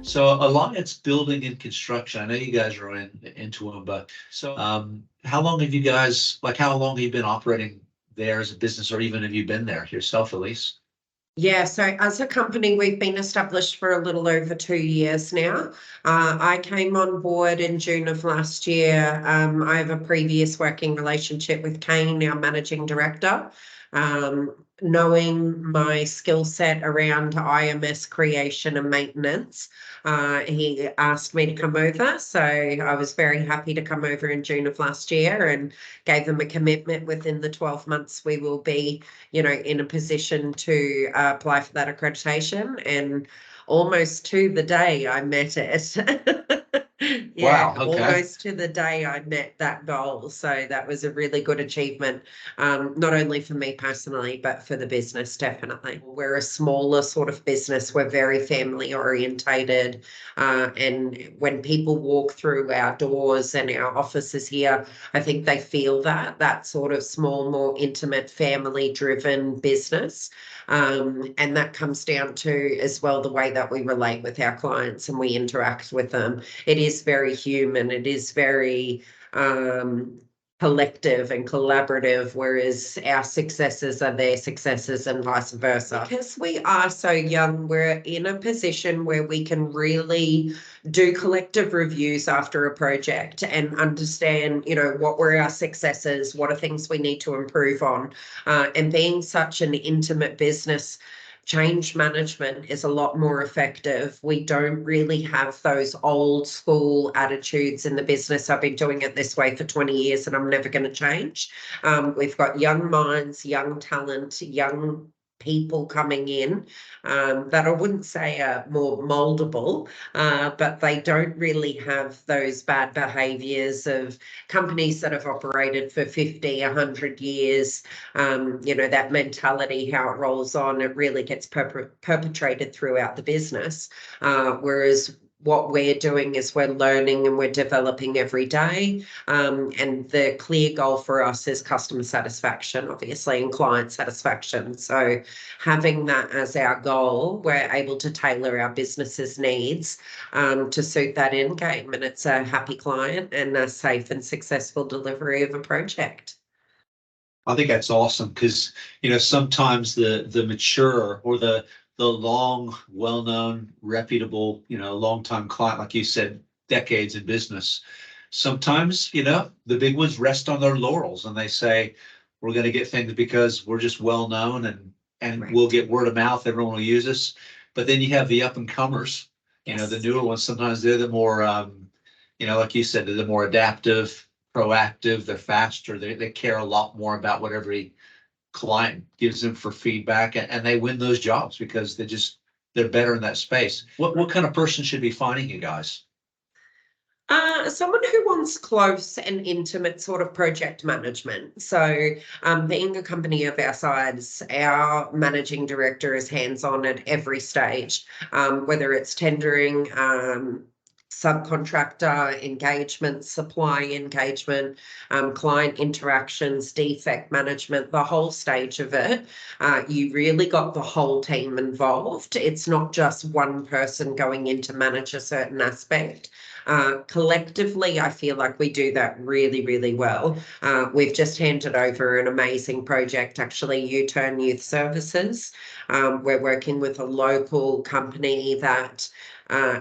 So Alliance Building and Construction, I know you guys are in Toowoomba. So how long have you guys, how long have you been operating there as a business, or even have you been there yourself, Elise? Yeah, so as a company, we've been established for a little over 2 years now. I came on board in June of last year. I have a previous working relationship with Kane, our managing director. Knowing my skill set around IMS creation and maintenance, he asked me to come over. So I was very happy to come over in June of last year and gave them a commitment within the 12 months we will be, in a position to apply for that accreditation. And almost to the day I met it. Yeah, Wow. Okay. almost to the day I met that goal. So that was a really good achievement, not only for me personally, but for the business, definitely. We're a smaller sort of business. We're very family orientated. And when people walk through our doors and our offices here, I think they feel that sort of small, more intimate, family driven business. And that comes down to as well the way that we relate with our clients and we interact with them. It is very human. It is very collective and collaborative, whereas our successes are their successes and vice versa. Because we are so young, we're in a position where we can really do collective reviews after a project and understand, what were our successes, what are things we need to improve on. And being such an intimate business, change management is a lot more effective. We don't really have those old school attitudes in the business. I've been doing it this way for 20 years and I'm never going to change. We've got young minds, young talent, young people coming in that I wouldn't say are more moldable, but they don't really have those bad behaviors of companies that have operated for 50, 100 years. That mentality, how it rolls on, it really gets perpetrated throughout the business. Whereas what we're doing is we're learning and we're developing every day. And the clear goal for us is customer satisfaction, obviously, and client satisfaction. So having that as our goal, we're able to tailor our business's needs to suit that end game. And it's a happy client and a safe and successful delivery of a project. I think that's awesome because, sometimes the mature or the long, well-known, reputable, long-time client, like you said, decades in business, sometimes, the big ones rest on their laurels and they say, we're going to get things because we're just well-known and Right. we'll get word of mouth. Everyone will use us. But then you have the up-and-comers, Yes. the newer ones. Sometimes they're the more, like you said, they're the more adaptive, proactive, they're faster, they care a lot more about what every client gives them for feedback, and they win those jobs because they're better in that space. What kind of person should be finding you guys? Someone who wants close and intimate sort of project management. So, being a company of our size, our managing director is hands-on at every stage, whether it's tendering, subcontractor engagement, supply engagement, client interactions, defect management, the whole stage of it. You really got the whole team involved. It's not just one person going in to manage a certain aspect. Collectively, I feel like we do that really, really well. We've just handed over an amazing project, actually, U-Turn Youth Services. We're working with a local company that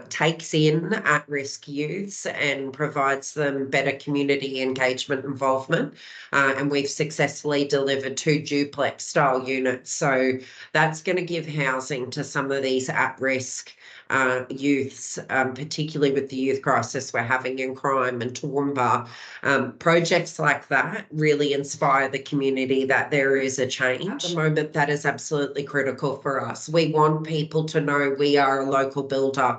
takes in at-risk youths and provides them better community engagement involvement. And we've successfully delivered 2 duplex style units. So that's going to give housing to some of these at-risk youths, particularly with the youth crisis we're having in crime and Toowoomba. Projects like that really inspire the community that there is a change. At the moment, that is absolutely critical for us. We want people to know we are a local builder.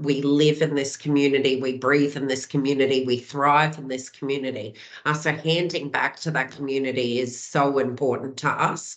We live in this community, we breathe in this community, we thrive in this community. So handing back to that community is so important to us.